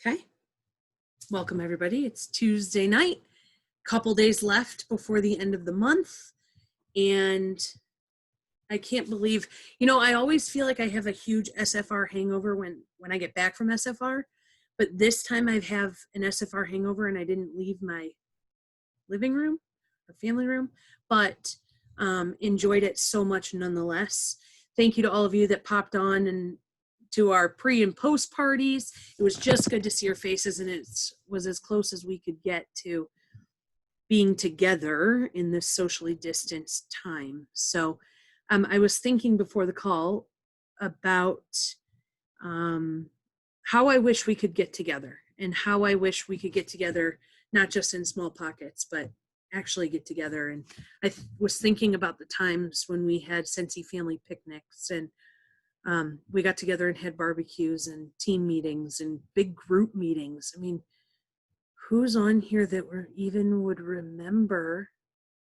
Okay. Welcome, everybody. It's Tuesday night, couple days left before the end of the month. And I can't believe, I always feel like I have a huge SFR hangover when I get back from SFR. But this time I have an SFR hangover and I didn't leave my living room or family room, but enjoyed it so much nonetheless. Thank you to all of you that popped on and to our pre and post parties. It was just good to see your faces, and it was as close as we could get to being together in this socially distanced time. So I was thinking before the call about how I wish we could get together, and how I wish we could get together, not just in small pockets, but actually get together. And I was thinking about the times when we had Scentsy family picnics, and we got together and had barbecues and team meetings and big group meetings. I mean, who's on here that even would remember?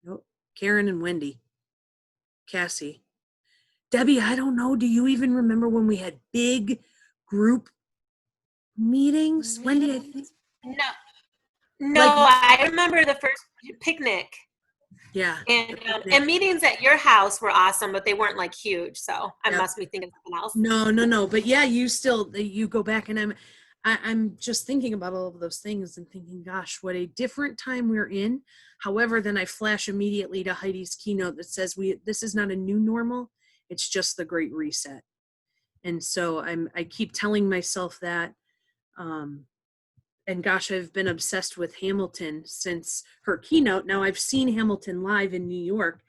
Nope. Karen and Wendy. Cassie. Debbie, I don't know. Do you even remember when we had big group meetings? Wendy, I think. No, I remember the first picnic. Yeah. And meetings at your house were awesome, but they weren't like huge. So I must be thinking of something else. No. But yeah, you go back, and I'm just thinking about all of those things and thinking, gosh, what a different time we're in. However, then I flash immediately to Heidi's keynote that says this is not a new normal. It's just the Great Reset. And so I keep telling myself that, and gosh, I've been obsessed with Hamilton since her keynote. Now I've seen Hamilton live in New York.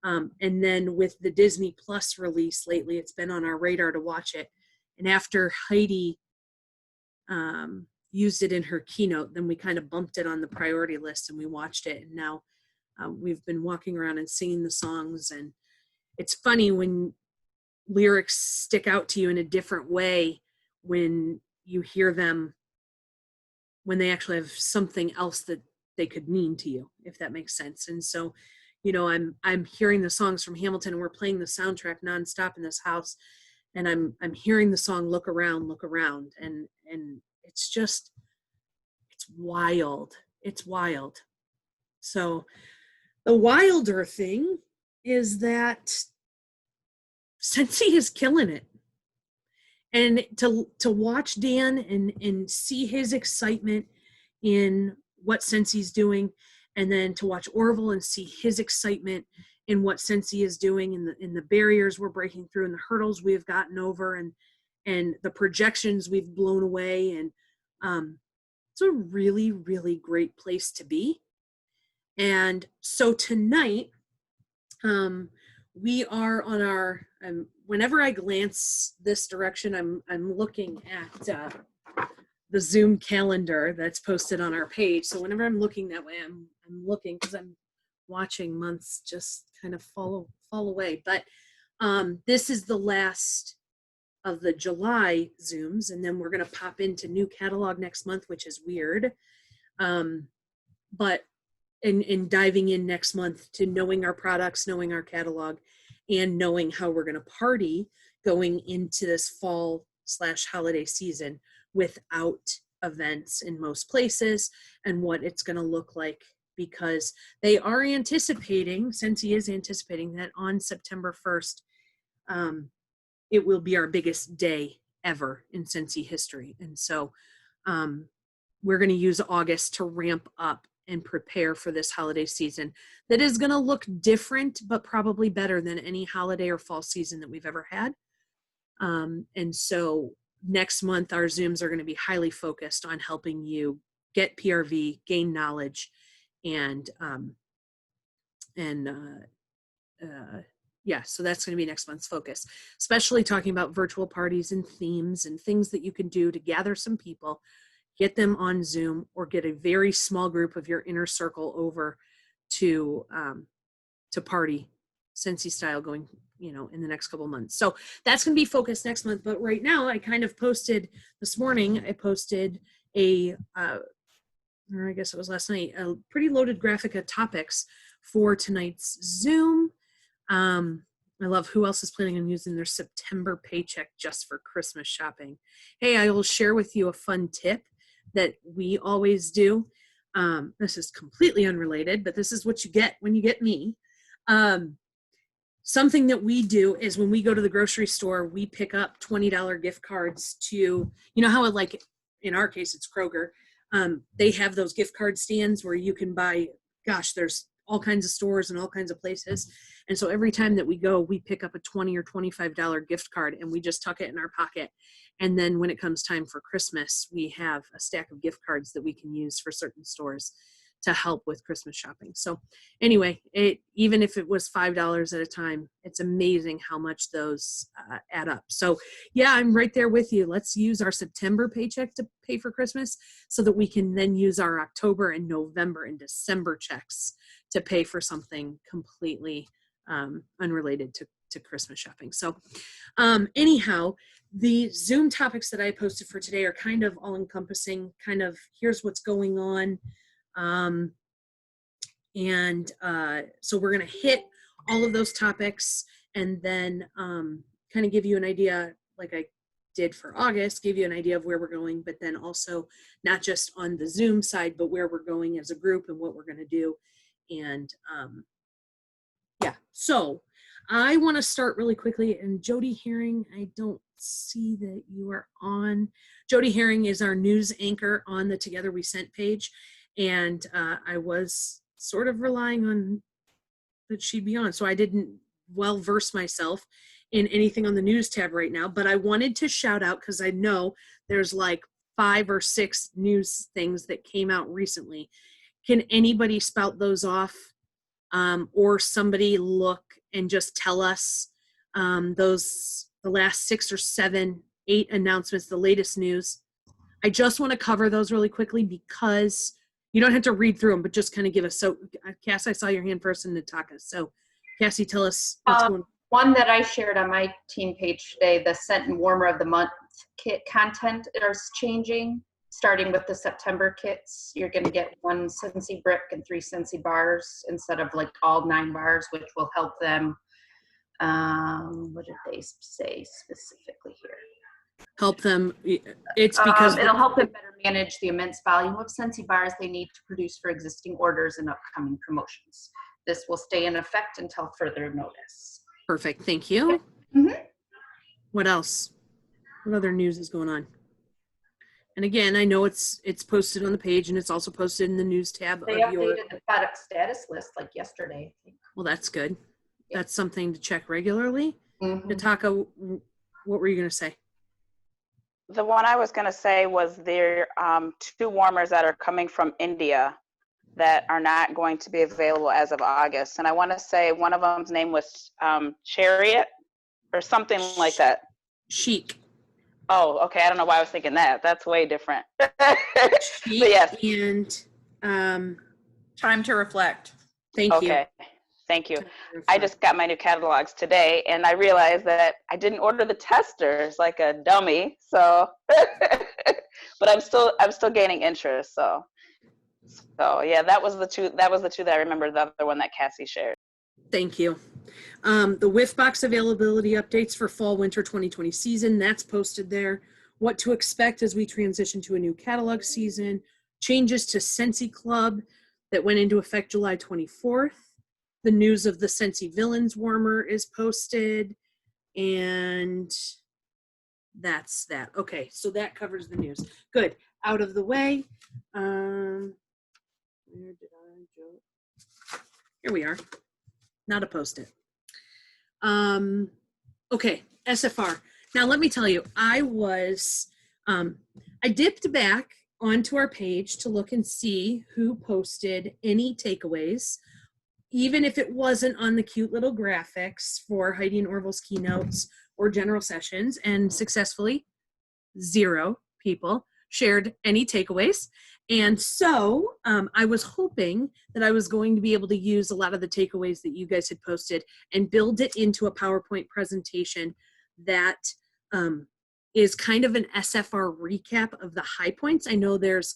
And then with the Disney Plus release lately, it's been on our radar to watch it. And after Heidi used it in her keynote, then we kind of bumped it on the priority list and we watched it. And now we've been walking around and singing the songs. And it's funny when lyrics stick out to you in a different way when you hear them, when they actually have something else that they could mean to you, if that makes sense. And so, I'm hearing the songs from Hamilton, and we're playing the soundtrack nonstop in this house. And I'm hearing the song Look Around, and it's wild. It's wild. So the wilder thing is that Scentsy is killing it. And to watch Dan and see his excitement in what Scentsy's doing, and then to watch Orville and see his excitement in what Scentsy is doing, in the barriers we're breaking through and the hurdles we've gotten over, and the projections we've blown away. And it's a really, really great place to be. And so tonight, we are on our, whenever I glance this direction, I'm looking at the Zoom calendar that's posted on our page. So whenever I'm looking that way, I'm looking because I'm watching months just kind of fall away. But this is the last of the July Zooms, and then we're going to pop into new catalog next month, which is weird. But in diving in next month to knowing our products, knowing our catalog, and knowing how we're going to party going into this fall/holiday season without events in most places, and what it's going to look like, because they are anticipating, Scentsy is anticipating, that on September 1st, it will be our biggest day ever in Scentsy history. And so we're going to use August to ramp up and prepare for this holiday season that is going to look different, but probably better than any holiday or fall season that we've ever had. And so next month, our Zooms are going to be highly focused on helping you get PRV, gain knowledge, and so that's going to be next month's focus, especially talking about virtual parties and themes and things that you can do to gather some people, get them on Zoom, or get a very small group of your inner circle over to party Scentsy style going, in the next couple of months. So that's going to be focused next month. But right now, I kind of posted this morning, I posted or I guess it was last night, a pretty loaded graphic of topics for tonight's Zoom. I love who else is planning on using their September paycheck just for Christmas shopping. Hey, I will share with you a fun tip that we always do. This is completely unrelated, but this is what you get when you get me. Something that we do is when we go to the grocery store, we pick up $20 gift cards to, you know how it, like in our case, it's Kroger. They have those gift card stands where you can buy, gosh, there's all kinds of stores and all kinds of places. And so every time that we go, we pick up a $20 or $25 gift card and we just tuck it in our pocket. And then when it comes time for Christmas, we have a stack of gift cards that we can use for certain stores to help with Christmas shopping. So anyway, even if it was $5 at a time, it's amazing how much those add up. So yeah, I'm right there with you. Let's use our September paycheck to pay for Christmas so that we can then use our October and November and December checks to pay for something completely unrelated to Christmas shopping. So anyhow, the Zoom topics that I posted for today are kind of all encompassing, kind of here's what's going on. So we're going to hit all of those topics and then kind of give you an idea, like I did for August, give you an idea of where we're going, but then also not just on the Zoom side, but where we're going as a group and what we're going to do. And yeah, so I want to start really quickly. And Jody Herring, I don't see that you are on. Jody Herring is our news anchor on the Together We Scent page. And I was sort of relying on that she'd be on. So I didn't well verse myself in anything on the news tab right now, but I wanted to shout out because I know there's like 5 or 6 news things that came out recently. Can anybody spout those off or somebody look and just tell us the last 6 or 7, 8 announcements, the latest news? I just want to cover those really quickly because you don't have to read through them, but just kind of give us. So, Cass, I saw your hand first, and Nataka. So, Cassie, tell us what's going on. One that I shared on my team page today, the Scent and Warmer of the Month kit content is changing. Starting with the September kits, you're going to get 1 Scentsy brick and 3 Scentsy bars instead of like all 9 bars, which will help them. What did they say specifically here? Help them. It's because it'll help them better manage the immense volume of Scentsy bars they need to produce for existing orders and upcoming promotions. This will stay in effect until further notice. Perfect. Thank you. Mm-hmm. What else? What other news is going on? And again, I know it's posted on the page and it's also posted in the news tab. They updated the product status list like yesterday, I think. Well, that's good. Yeah. That's something to check regularly. Mm-hmm. Nataka, what were you going to say? The one I was going to say was there 2 warmers that are coming from India that are not going to be available as of August. And I want to say one of them's name was Chariot or something like that. Chic. Oh, okay. I don't know why I was thinking that. That's way different. Chic but yes. And Time to Reflect. Thank you. Okay. Thank you. I just got my new catalogs today, and I realized that I didn't order the testers like a dummy. So, but I'm still gaining interest. So yeah, that was the two that I remember. The other one that Cassie shared. Thank you. The Whiff Box availability updates for fall winter 2020 season, that's posted there. What to expect as we transition to a new catalog season. Changes to Scentsy Club that went into effect July 24th. The news of the Scentsy Villains warmer is posted, and that's that. Okay, so that covers the news. Good. Out of the way. Where did I go? Here we are. Not a post-it. Okay, SFR. Now let me tell you, I dipped back onto our page to look and see who posted any takeaways, even if it wasn't on the cute little graphics for Heidi and Orville's keynotes or general sessions, and successfully 0 people shared any takeaways. And so I was hoping that I was going to be able to use a lot of the takeaways that you guys had posted and build it into a PowerPoint presentation that is kind of an SFR recap of the high points. I know there's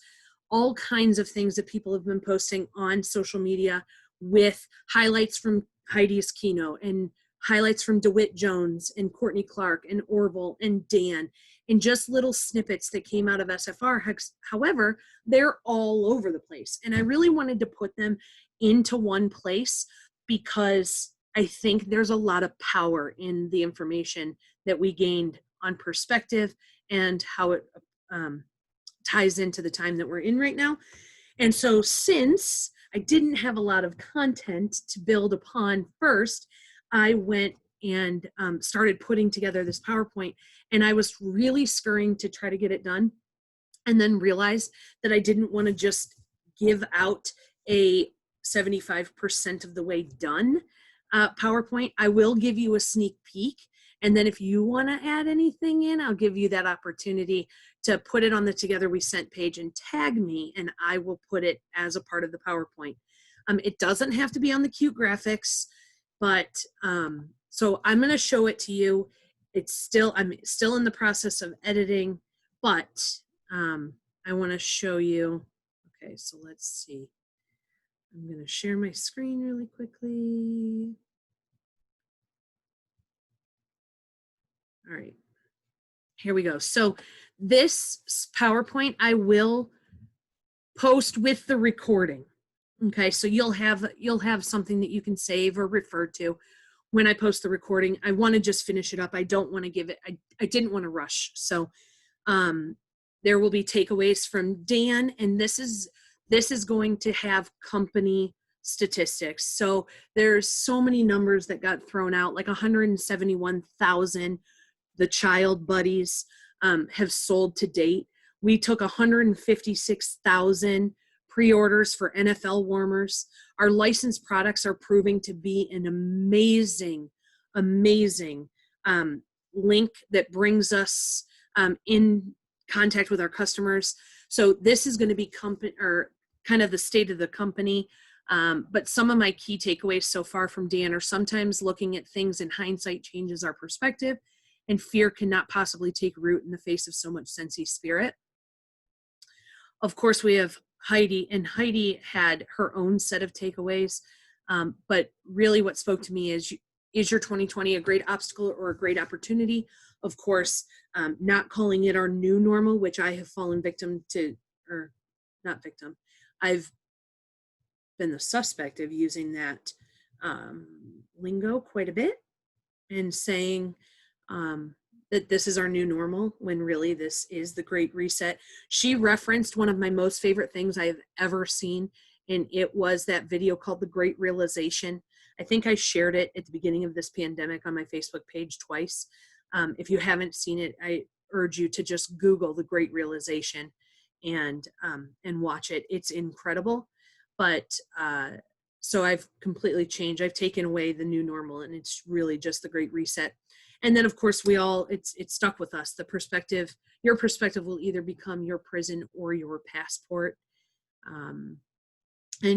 all kinds of things that people have been posting on social media with highlights from Heidi's keynote and highlights from DeWitt Jones and Courtney Clark and Orville and Dan. in just little snippets that came out of SFR. However, they're all over the place. And I really wanted to put them into one place because I think there's a lot of power in the information that we gained on perspective and how it ties into the time that we're in right now. And so since I didn't have a lot of content to build upon first, I went and started putting together this PowerPoint, and I was really scurrying to try to get it done, and then realized that I didn't want to just give out a 75% of the way done PowerPoint. I will give you a sneak peek, and then if you want to add anything in, I'll give you that opportunity to put it on the Together We Scent page and tag me, and I will put it as a part of the PowerPoint. It doesn't have to be on the cute graphics, but so I'm going to show it to you. I'm still in the process of editing, but I want to show you. Okay, so let's see. I'm going to share my screen really quickly. All right, here we go. So this PowerPoint I will post with the recording. Okay, so you'll have something that you can save or refer to when I post the recording. I want to just finish it up. I don't want to give it, I didn't want to rush. So there will be takeaways from Dan, and this is going to have company statistics. So there's so many numbers that got thrown out, like 171,000 the child buddies have sold to date. We took 156,000 pre-orders for NFL warmers. Our licensed products are proving to be an amazing link that brings us in contact with our customers. So this is going to be kind of the state of the company. But some of my key takeaways so far from Dan are sometimes looking at things in hindsight changes our perspective, and fear cannot possibly take root in the face of so much Scentsy spirit. Of course, we have Heidi, and Heidi had her own set of takeaways. But really what spoke to me is your 2020 a great obstacle or a great opportunity? Of course, not calling it our new normal, which I have fallen victim to, or not victim. I've been the suspect of using that lingo quite a bit and saying that this is our new normal, when really this is the Great Reset. She referenced one of my most favorite things I've ever seen, and it was that video called The Great Realization. I think I shared it at the beginning of this pandemic on my Facebook page twice. If you haven't seen it, I urge you to just Google The Great Realization and watch it. It's incredible. But so I've completely changed. I've taken away the new normal, and it's really just the Great Reset. And then, of course, it's stuck with us. The perspective, your perspective will either become your prison or your passport. And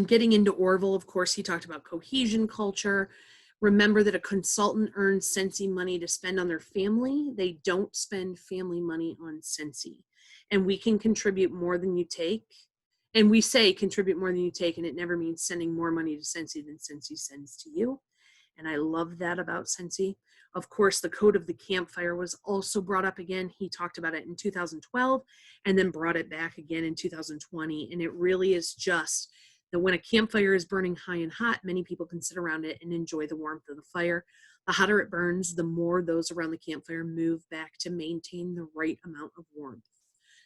getting into Orville, of course, he talked about cohesion culture. Remember that a consultant earns Scentsy money to spend on their family. They don't spend family money on Scentsy. And we can contribute more than you take. And we say contribute more than you take, and it never means sending more money to Scentsy than Scentsy sends to you. And I love that about Scentsy. Of course, the code of the campfire was also brought up again. He talked about it in 2012 and then brought it back again in 2020. And it really is just that when a campfire is burning high and hot, many people can sit around it and enjoy the warmth of the fire. The hotter it burns, the more those around the campfire move back to maintain the right amount of warmth.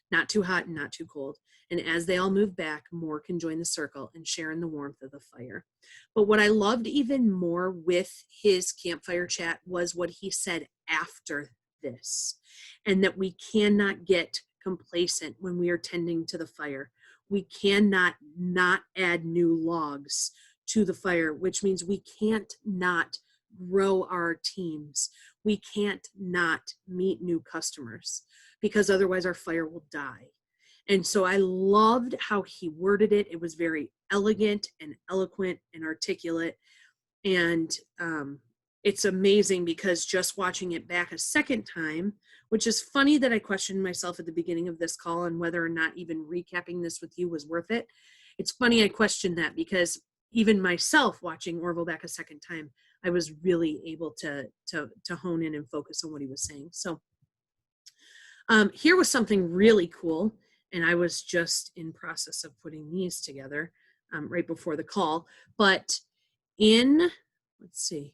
Not too hot and not too cold. And as they all move back, more can join the circle and share in the warmth of the fire. But what I loved even more with his campfire chat was what he said after this, and that we cannot get complacent when we are tending to the fire. We cannot not add new logs to the fire, which means we can't not grow our teams. We can't not meet new customers, because otherwise our fire will die. And so I loved how he worded it. It was very elegant and eloquent and articulate. And it's amazing because just watching it back a second time, which is funny that I questioned myself at the beginning of this call on whether or not even recapping this with you was worth it. It's funny I questioned that, because even myself watching Orville back a second time, I was really able to hone in and focus on what he was saying. So Here was something really cool, and I was just in process of putting these together right before the call. But let's see.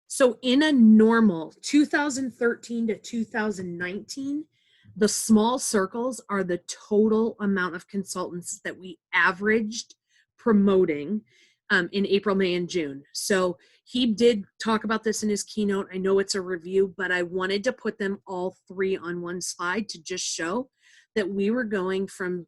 So in a normal 2013 to 2019, the small circles are the total amount of consultants that we averaged promoting in April, May, and June. So he did talk about this in his keynote. I know it's a review, but I wanted to put them all three on one slide to just show that we were going from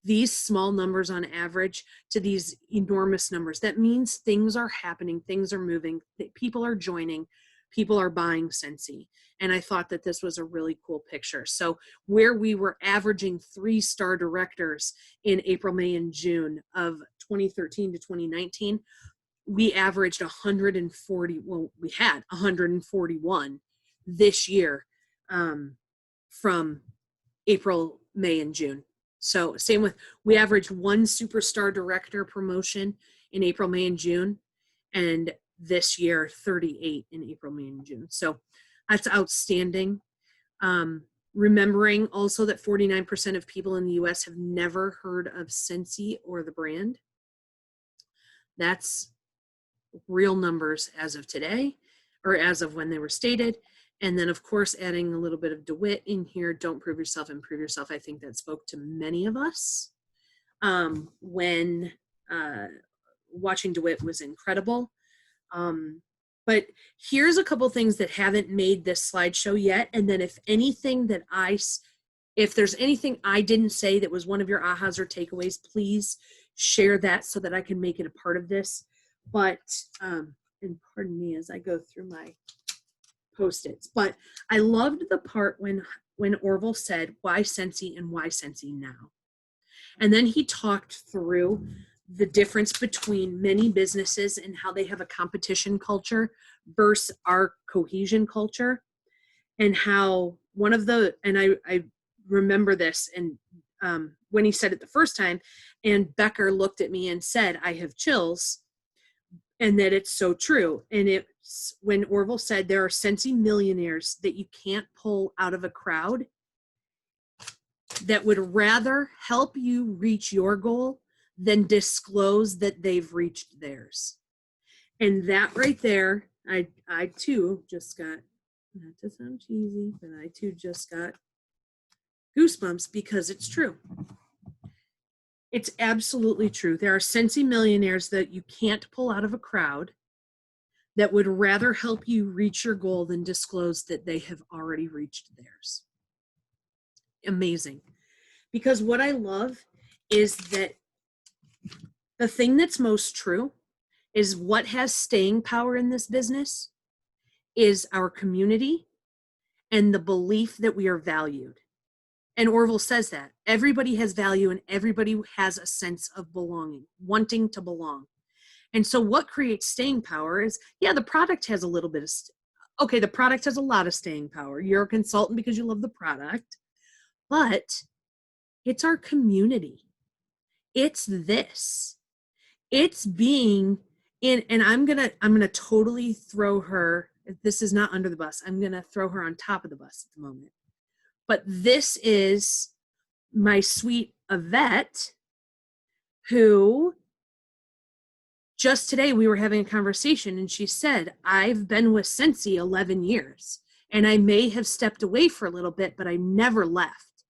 these small numbers on average to these enormous numbers. That means things are happening, things are moving, people are joining, people are buying Scentsy. And I thought that this was a really cool picture. So where we were averaging 3-star directors in April, May, and June of 2013 to 2019, we averaged 140, well, we had 141 this year from April, May, and June. So same with, we averaged 1 superstar director promotion in April, May, and June. And this year, 38 in April, May, and June. So that's outstanding. Remembering also that 49% of people in the US have never heard of Scentsy or the brand. That's real numbers as of today, or as of when they were stated. And then, of course, adding a little bit of DeWitt in here, don't prove yourself, improve yourself. I think that spoke to many of us when watching DeWitt was incredible. But here's a couple things that haven't made this slideshow yet. And then if there's anything I didn't say that was one of your ahas or takeaways, please share that so that I can make it a part of this. But, and pardon me as I go through my Post-its, but I loved the part when Orville said, why Scentsy and why Scentsy now? And then he talked through the difference between many businesses and how they have a competition culture versus our cohesion culture, and how I remember this, and when he said it the first time, and Becker looked at me and said, I have chills, and that it's so true. And it's when Orville said there are Scentsy millionaires that you can't pull out of a crowd that would rather help you reach your goal than disclose that they've reached theirs. And that right there, I too just got, not to sound cheesy, but I too just got goosebumps because it's true. It's absolutely true. There are Scentsy millionaires that you can't pull out of a crowd that would rather help you reach your goal than disclose that they have already reached theirs. Amazing. Because what I love is that the thing that's most true is what has staying power in this business is our community and the belief that we are valued. And Orville says that everybody has value and everybody has a sense of belonging, wanting to belong. And so what creates staying power is, yeah, the product has a little bit of, the product has a lot of staying power. You're a consultant because you love the product, but it's our community. It's this. It's being in, and I'm gonna totally throw her, this is not under the bus, I'm gonna throw her on top of the bus at the moment. But this is my sweet Yvette, who just today we were having a conversation and she said, I've been with Scentsy 11 years and I may have stepped away for a little bit, but I never left.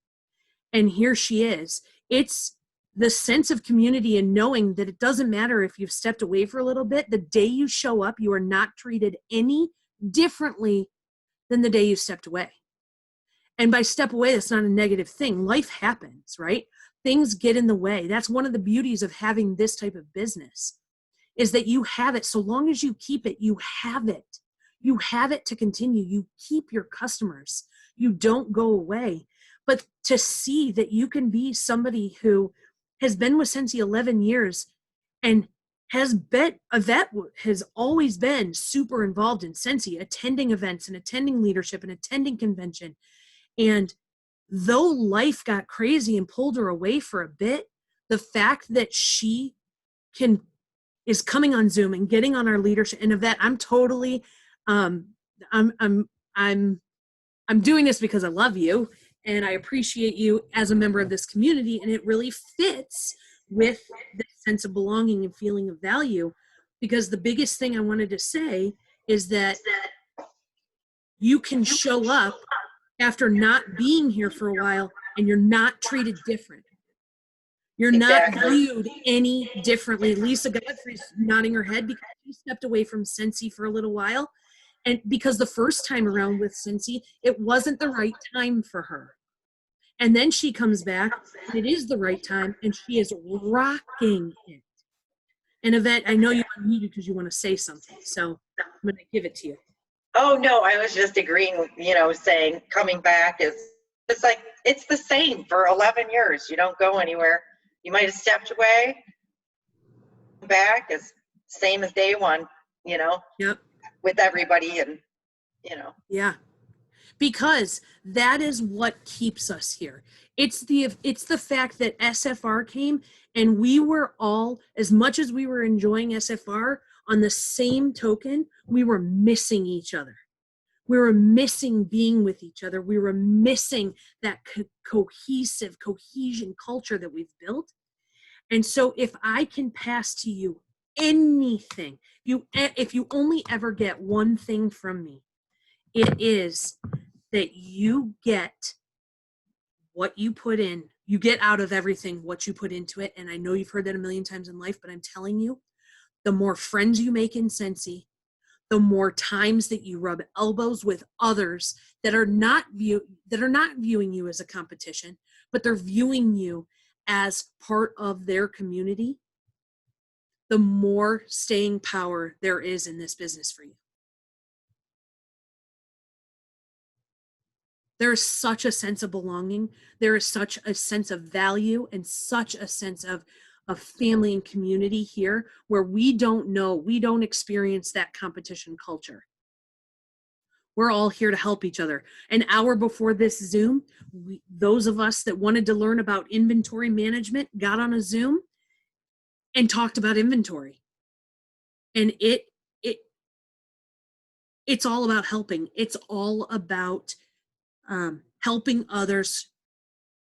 And here she is. It's the sense of community and knowing that it doesn't matter if you've stepped away for a little bit, the day you show up, you are not treated any differently than the day you stepped away. And by step away, that's not a negative thing. Life happens, right? Things get in the way. That's one of the beauties of having this type of business, is that you have it. So long as you keep it, you have it. You have it to continue. You keep your customers. You don't go away. But to see that you can be somebody who has been with Scentsy 11 years and Yvette has always been super involved in Scentsy, attending events and attending leadership and attending convention. And though life got crazy and pulled her away for a bit, the fact that she is coming on Zoom and getting on our leadership, and Yvette, I'm totally, I'm I'm doing this because I love you and I appreciate you as a member of this community. And it really fits with this sense of belonging and feeling of value. Because the biggest thing I wanted to say is that you can show up after not being here for a while and you're not treated different. You're not viewed any differently. Lisa Godfrey's nodding her head because she stepped away from Scentsy for a little while. And because the first time around with Scentsy, it wasn't the right time for her. And then she comes back, and it is the right time, and she is rocking it. And Yvette, I know you unmuted because you want to say something, so I'm going to give it to you. Oh, no, I was just agreeing, saying coming back it's like, it's the same for 11 years. You don't go anywhere. You might have stepped away, back as same as day one, Yep. with everybody and, Yeah. Because that is what keeps us here. It's the fact that SFR came and we were all, as much as we were enjoying SFR, on the same token, we were missing each other. We were missing being with each other. We were missing that cohesion culture that we've built. And so if I can pass to you anything, if you only ever get one thing from me, it is that you get what you put in. You get out of everything what you put into it. And I know you've heard that a million times in life, but I'm telling you, the more friends you make in Scentsy, the more times that you rub elbows with others that are not viewing you as a competition, but they're viewing you as part of their community, the more staying power there is in this business for you. There is such a sense of belonging. There is such a sense of value and such a sense of family and community here where we don't experience that competition culture. We're all here to help each other. An hour before this Zoom, those of us that wanted to learn about inventory management got on a Zoom and talked about inventory. And it's all about helping. It's all about helping others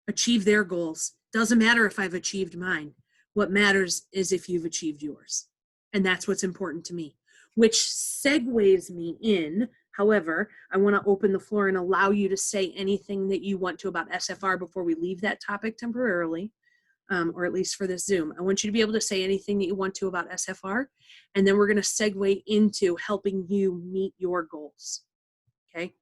achieve their goals. Doesn't matter if I've achieved mine. What matters is if you've achieved yours. And that's what's important to me, which segues me in. However, I want to open the floor and allow you to say anything that you want to about SFR before we leave that topic temporarily, or at least for this Zoom. I want you to be able to say anything that you want to about SFR, and then we're going to segue into helping you meet your goals. Okay?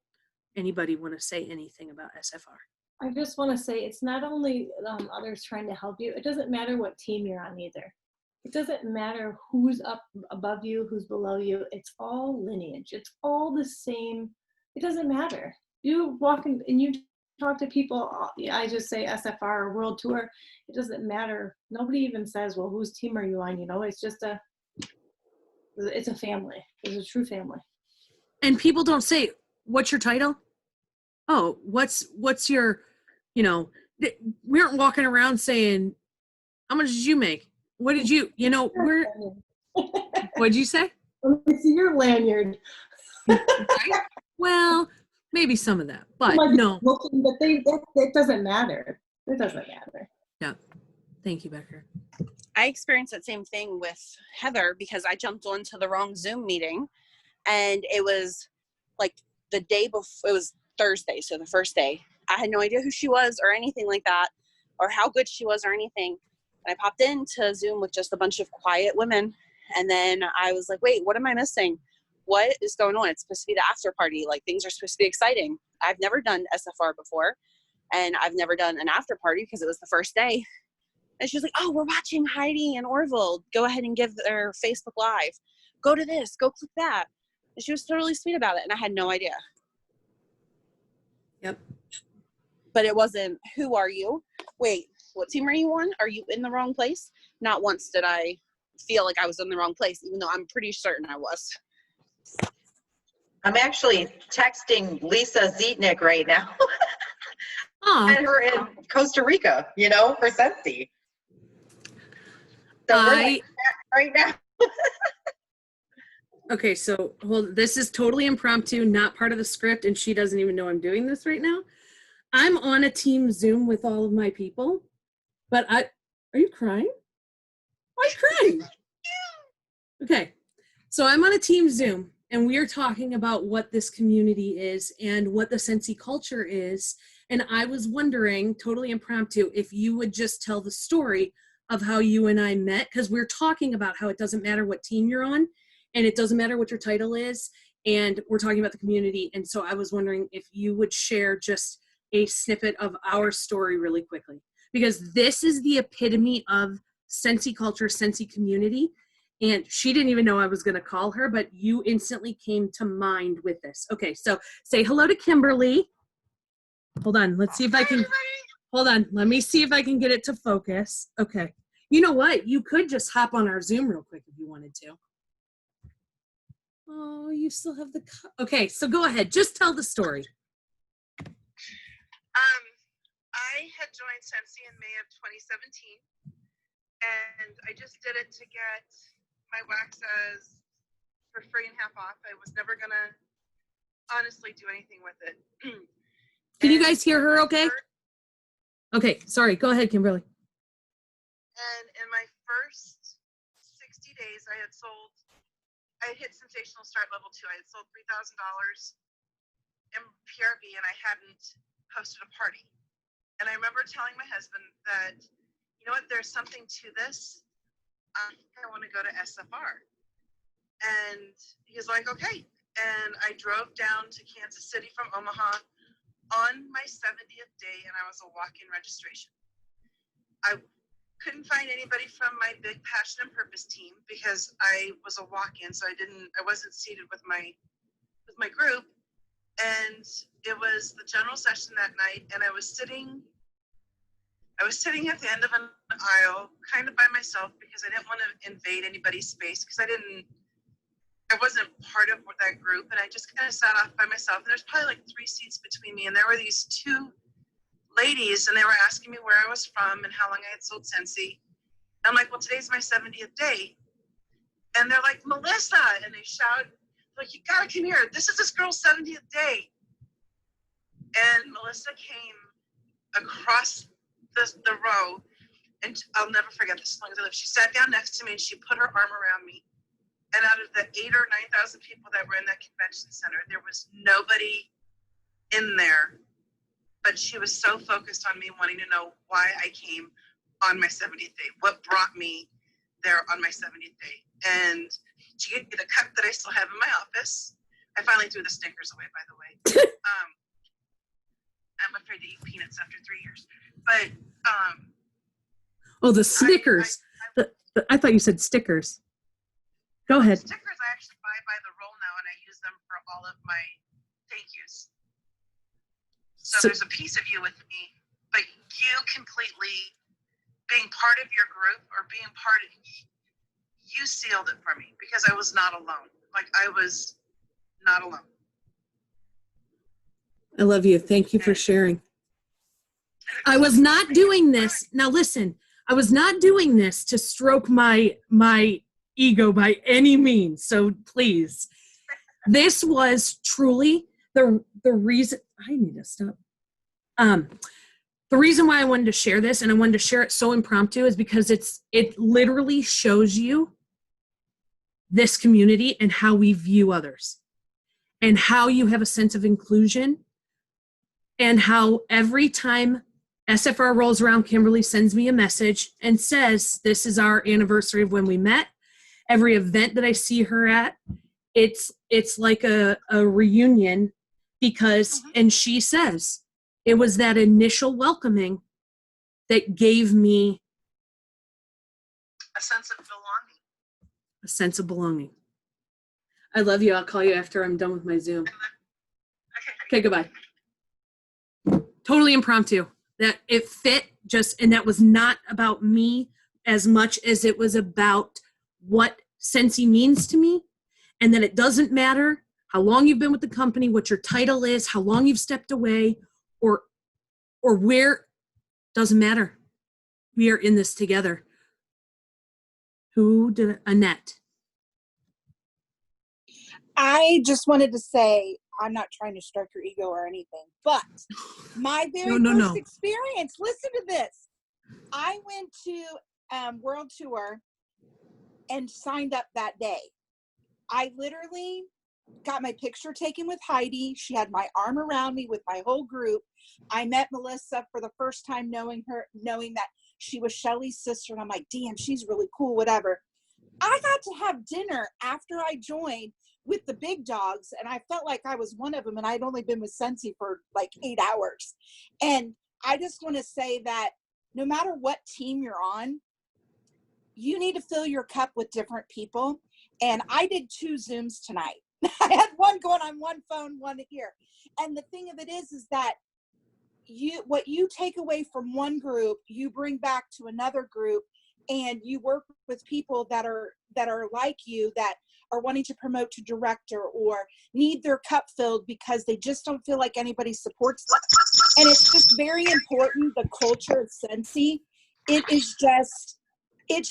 Anybody want to say anything about SFR? I just want to say it's not only others trying to help you. It doesn't matter what team you're on either. It doesn't matter who's up above you, who's below you. It's all lineage. It's all the same. It doesn't matter. You walk in and you talk to people. I just say SFR or World Tour. It doesn't matter. Nobody even says, well, whose team are you on? It's just it's a family. It's a true family. And people don't say, what's your title? Oh, what's your, we aren't walking around saying, how much did you make? What did you, what'd you say? Let me see your lanyard. Right? Well, maybe some of that, but no. Looking, but it doesn't matter. It doesn't matter. Yeah. Thank you, Becker. I experienced that same thing with Heather because I jumped onto the wrong Zoom meeting, and it was like the day before, it was Thursday, so the first day. I had no idea who she was or anything like that, or how good she was or anything. And I popped into Zoom with just a bunch of quiet women, and then I was like, wait, what am I missing? What is going on? It's supposed to be the after party. Like, things are supposed to be exciting. I've never done SFR before, and I've never done an after party because it was the first day. And she was like, oh, we're watching Heidi and Orville. Go ahead and give their Facebook Live. Go to this. Go click that. And she was totally sweet about it, and I had no idea. Yep. But it wasn't, who are you? Wait, what team are you on? Are you in the wrong place? Not once did I feel like I was in the wrong place, even though I'm pretty certain I was. I'm actually texting Lisa Zietnick right now. Oh. And her in Costa Rica, for Scentsy. So we're like right now. Okay, so hold. This is totally impromptu, not part of the script, and she doesn't even know I'm doing this right now. I'm on a team Zoom with all of my people, but are you crying? Why are you crying? Okay, so I'm on a team Zoom, and we are talking about what this community is and what the Scentsy culture is. And I was wondering, totally impromptu, if you would just tell the story of how you and I met, because we're talking about how it doesn't matter what team you're on, and it doesn't matter what your title is, and we're talking about the community. And so I was wondering if you would share just a snippet of our story really quickly, because this is the epitome of Scentsy culture, Scentsy community. And she didn't even know I was going to call her, but you instantly came to mind with this. Okay, so say hello to Kimberly. Hold on, let's see if I can, hold on, let me see if I can get it to focus. Okay, you know what? You could just hop on our Zoom real quick if you wanted to. Oh, you still have the, okay, so go ahead, just tell the story. I had joined Scentsy in May of 2017, and I just did it to get my waxes for free and half off. I was never gonna honestly do anything with it. Can you guys hear her okay? Okay, sorry, go ahead, Kimberly. And in my first 60 days, I had hit sensational start level 2. I had sold $3,000 in PRV, and I hadn't hosted a party. And I remember telling my husband that, you know what, there's something to this. I want to go to SFR. And he's like, okay. And I drove down to Kansas City from Omaha on my 70th day, and I was a walk-in registration. I couldn't find anybody from my big passion and purpose team because I was a walk-in, so I wasn't seated with my group. And it was the general session that night, and I was sitting at the end of an aisle, kind of by myself, because I didn't want to invade anybody's space, because I wasn't part of that group, and I just kind of sat off by myself. And there's probably like 3 seats between me, and there were these 2 ladies, and they were asking me where I was from and how long I had sold Scentsy. I'm like, well, today's my 70th day. And they're like, Melissa, and they shout, like, you gotta come here. This is this girl's 70th day. And Melissa came across the row, and I'll never forget this as long as I live. She sat down next to me, and she put her arm around me. And out of the 8,000 or 9,000 people that were in that convention center, there was nobody in there, but she was so focused on me wanting to know why I came on my 70th day, what brought me there on my 70th day. And she gave me the cup that I still have in my office. I finally threw the Snickers away, by the way. I'm afraid to eat peanuts after 3 years. But oh, the Snickers. I thought you said stickers. Go ahead. Stickers I actually buy by the roll now, and I use them for all of my thank yous. So there's a piece of you with me, but you completely being part of your group, or being part of, you sealed it for me, because I was not alone. Like, I was not alone. I love you. Thank you for sharing. I was not doing this. Now listen, I was not doing this to stroke my ego by any means. So please, this was truly the reason. I need to stop. The reason why I wanted to share this, and I wanted to share it so impromptu, is because it literally shows you this community and how we view others, and how you have a sense of inclusion, and how every time SFR rolls around, Kimberly sends me a message and says, this is our anniversary of when we met. Every event that I see her at, it's like a reunion, because, and she says, it was that initial welcoming that gave me a sense of belonging. A sense of belonging. I love you. I'll call you after I'm done with my Zoom. Okay, goodbye. Totally impromptu. That it fit just, and that was not about me as much as it was about what Scentsy means to me, and that it doesn't matter how long you've been with the company, what your title is, how long you've stepped away, or where, doesn't matter. We are in this together. Who did Annette? I just wanted to say, I'm not trying to stroke your ego or anything, but my very first experience, listen to this. I went to World Tour and signed up that day. I literally got my picture taken with Heidi. She had my arm around me with my whole group. I met Melissa for the first time, knowing that she was Shelly's sister. And I'm like, damn, she's really cool, whatever. I got to have dinner after I joined with the big dogs, and I felt like I was one of them, and I'd only been with Scentsy for like 8 hours. And I just want to say that no matter what team you're on, you need to fill your cup with different people. And I did 2 Zooms tonight. I had one going on one phone, one here. And the thing of it is that what you take away from one group, you bring back to another group, and you work with people that are like you, that are wanting to promote to director or need their cup filled because they just don't feel like anybody supports them. And it's just very important, the culture of Scentsy. It's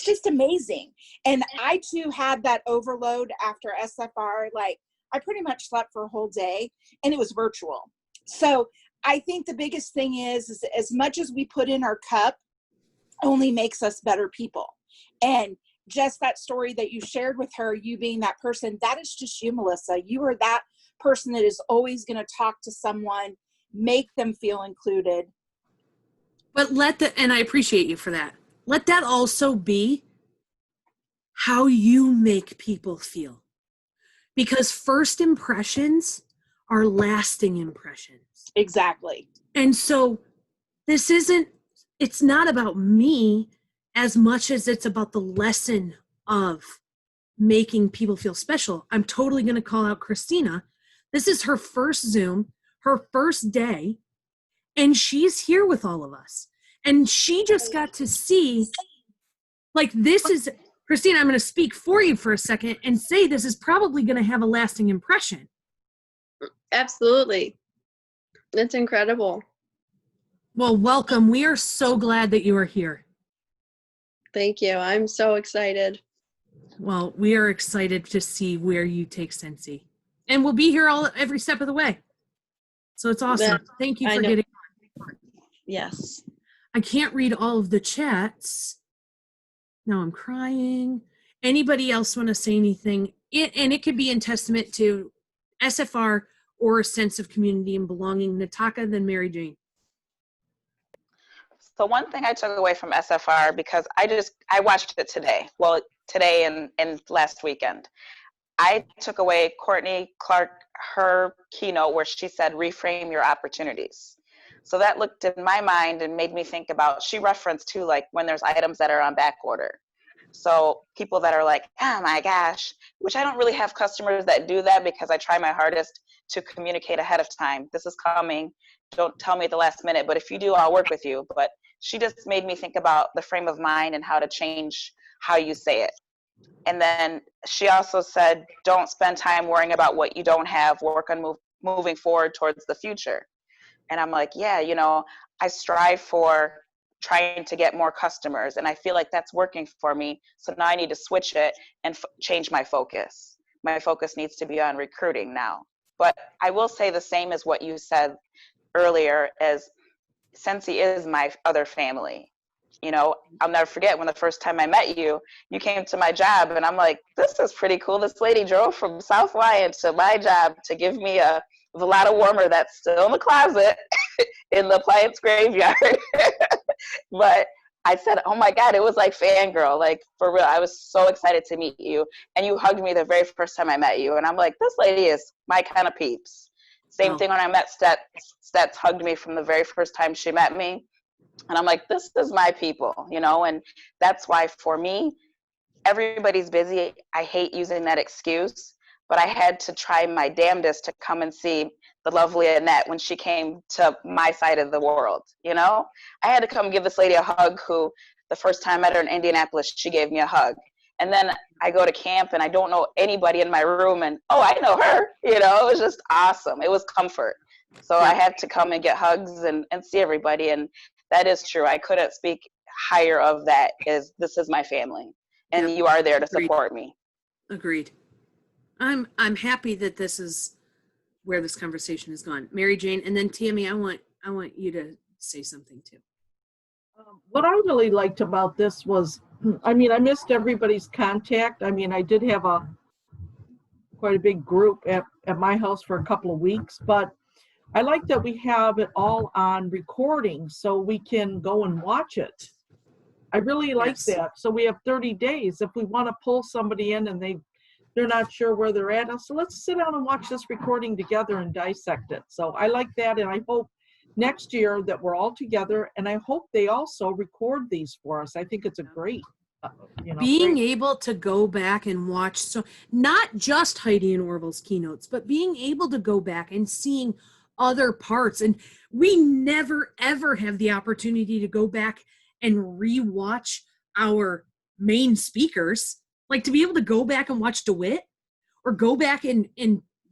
just amazing. And I too had that overload after SFR. Like, I pretty much slept for a whole day, and it was virtual. So I think the biggest thing is as much as we put in our cup only makes us better people. And just that story that you shared with her, you being that person, that is just you, Melissa. You are that person that is always going to talk to someone, make them feel included. But and I appreciate you for that. Let that also be how you make people feel. Because first impressions are lasting impressions. Exactly. And so it's not about me as much as it's about the lesson of making people feel special. I'm totally going to call out Christina. This is her first Zoom, her first day, and she's here with all of us. And she just got to see, like, Christina, I'm going to speak for you for a second and say this is probably going to have a lasting impression. Absolutely. It's incredible. Well, welcome. We are so glad that you are here. Thank you. I'm so excited. Well, we are excited to see where you take Scentsy. And we'll be here every step of the way. So it's awesome. Thank you for getting on. Yes. I can't read all of the chats. Now I'm crying. Anybody else want to say anything? And it could be in testament to SFR or a sense of community and belonging. Nataka, then Mary Jane. So one thing I took away from SFR, because I watched it today. Well, today and last weekend. I took away Courtney Clark, her keynote where she said, reframe your opportunities. So that looked in my mind and made me think about, she referenced too, like when there's items that are on back order. So people that are like, oh my gosh, which I don't really have customers that do that because I try my hardest to communicate ahead of time. This is coming. Don't tell me at the last minute, but if you do, I'll work with you. But she just made me think about the frame of mind and how to change how you say it. And then she also said, don't spend time worrying about what you don't have, work on moving forward towards the future. And I'm like, yeah, I strive for trying to get more customers, and I feel like that's working for me. So now I need to switch it and change my focus. My focus needs to be on recruiting now. But I will say the same as what you said earlier, as Scentsy is my other family. I'll never forget when the first time I met you, you came to my job and I'm like, this is pretty cool. This lady drove from South Lyon to my job to give me a Velada warmer that's still in the closet in the appliance graveyard. But I said, oh my God, it was like fangirl, like for real. I was so excited to meet you. And you hugged me the very first time I met you. And I'm like, this lady is my kind of peeps. Same thing when I met Stet. Stet hugged me from the very first time she met me. And I'm like, this is my people, and that's why for me, everybody's busy. I hate using that excuse, but I had to try my damnedest to come and see the lovely Annette when she came to my side of the world, I had to come give this lady a hug who the first time I met her in Indianapolis, she gave me a hug. And then I go to camp and I don't know anybody in my room and, oh, I know her, it was just awesome. It was comfort. So I had to come and get hugs and see everybody. And that is true. I couldn't speak higher of that. This is my family. And you are there to support me. Agreed. I'm happy that this is where this conversation has gone. Mary Jane, and then Tammy, I want you to say something too. What I really liked about this was, I mean, I missed everybody's contact. I mean, I did have quite a big group at my house for a couple of weeks, but I like that we have it all on recording so we can go and watch it. I really like Yes. that. So we have 30 days. If we want to pull somebody in and they're not sure where they're at, so let's sit down and watch this recording together and dissect it. So I like that, and I hope next year that we're all together, and I hope they also record these for us. I think it's a great, being great. able to go back and watch, so not just Heidi and Orville's keynotes, but being able to go back and seeing other parts. And we never ever have the opportunity to go back and rewatch our main speakers, like to be able to go back and watch DeWitt or go back and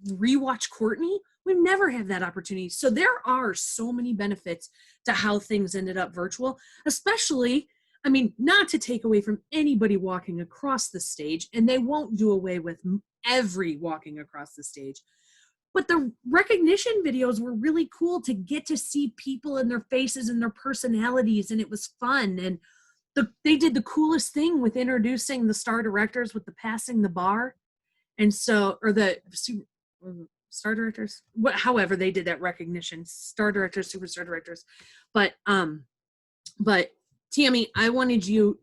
rewatch Courtney. We never have that opportunity. So there are so many benefits to how things ended up virtual, especially, I mean, not to take away from anybody walking across the stage, and they won't do away with every walking across the stage. But the recognition videos were really cool to get to see people and their faces and their personalities, and it was fun. And they did the coolest thing with introducing the star directors with the passing the bar. And so, or the star directors, however they did that recognition, star directors, superstar directors. But Tammy, I wanted you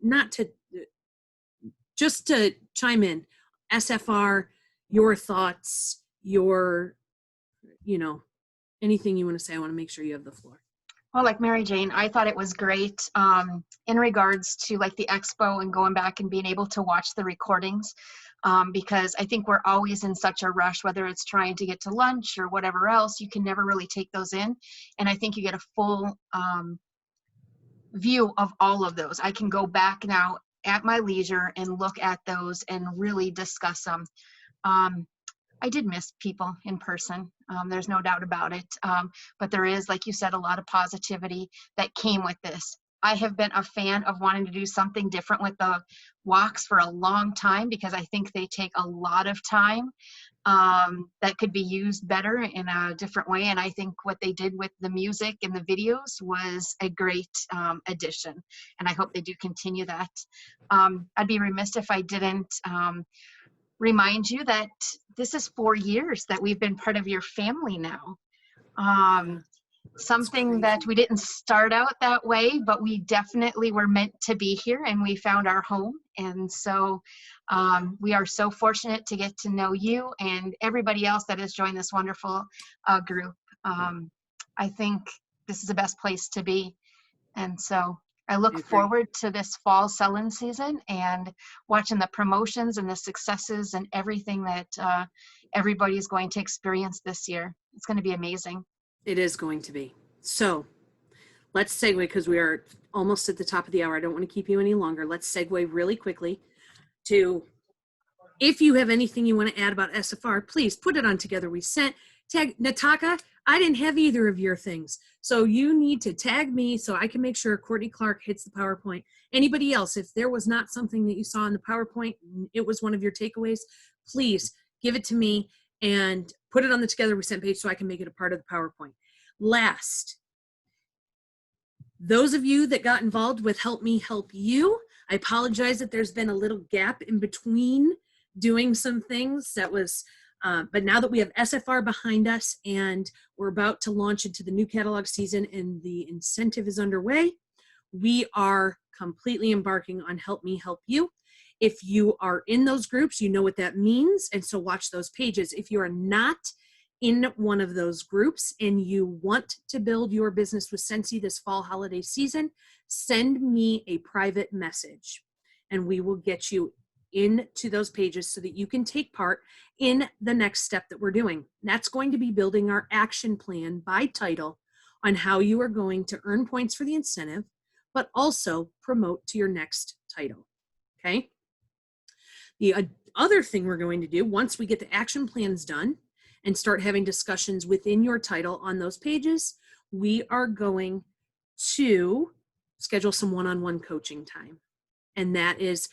just to chime in. SFR, your thoughts, anything you want to say. I want to make sure you have the floor. Well, like Mary Jane, I thought it was great in regards to like the expo and going back and being able to watch the recordings, because I think we're always in such a rush, whether it's trying to get to lunch or whatever else, you can never really take those in. And I think you get a full view of all of those. I can go back now at my leisure and look at those and really discuss them. I did miss people in person. There's no doubt about it. But there is, like you said, a lot of positivity that came with this. I have been a fan of wanting to do something different with the walks for a long time because I think they take a lot of time that could be used better in a different way. And I think what they did with the music and the videos was a great addition. And I hope they do continue that. I'd be remiss if I didn't remind you that this is 4 years that we've been part of your family now. Something that we didn't start out that way, but we definitely were meant to be here and we found our home. And so we are so fortunate to get to know you and everybody else that has joined this wonderful group. I think this is the best place to be. And so I look forward to this fall selling season and watching the promotions and the successes and everything that everybody is going to experience this year. It's going to be amazing. It is going to be. So let's segue because we are almost at the top of the hour. I don't want to keep you any longer. Let's segue really quickly to, if you have anything you want to add about SFR, please put it on Together We Sent. Tag Nataka. I didn't have either of your things. So you need to tag me so I can make sure Courtney Clark hits the PowerPoint. Anybody else, if there was not something that you saw in the PowerPoint, it was one of your takeaways, please give it to me and put it on the Together We Sent page so I can make it a part of the PowerPoint. Last, those of you that got involved with Help Me Help You, I apologize that there's been a little gap in between doing some things. That was but now that we have SFR behind us and we're about to launch into the new catalog season and the incentive is underway, we are completely embarking on Help Me Help You. If you are in those groups, you know what that means, and so watch those pages. If you are not in one of those groups and you want to build your business with Scentsy this fall holiday season, send me a private message and we will get you into those pages so that you can take part in the next step that we're doing. That's going to be building our action plan by title on how you are going to earn points for the incentive, but also promote to your next title, okay? The other thing we're going to do once we get the action plans done and start having discussions within your title on those pages, we are going to schedule some one-on-one coaching time. And that is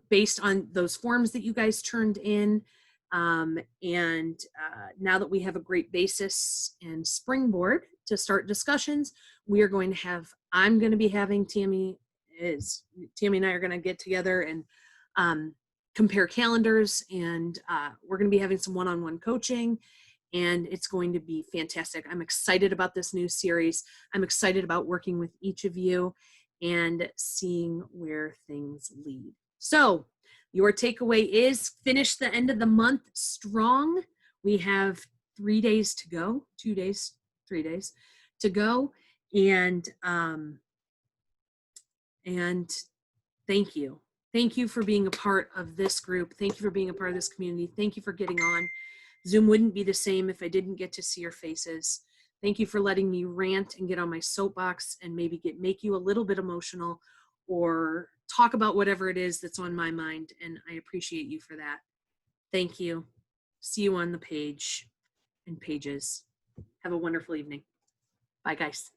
based on those forms that you guys turned in. And now that we have a great basis and springboard to start discussions, we are going to have, I'm going to be having Tammy and I are going to get together and compare calendars, and we're going to be having some one-on-one coaching, and it's going to be fantastic. I'm excited about this new series. I'm excited about working with each of you and seeing where things lead. So your takeaway is finish the end of the month strong. We have 3 days to go, 2 days, 3 days to go. And thank you. Thank you for being a part of this group. Thank you for being a part of this community. Thank you for getting on. Zoom wouldn't be the same if I didn't get to see your faces. Thank you for letting me rant and get on my soapbox and maybe make you a little bit emotional or talk about whatever it is that's on my mind. And I appreciate you for that. Thank you. See you on the page and pages. Have a wonderful evening. Bye, guys.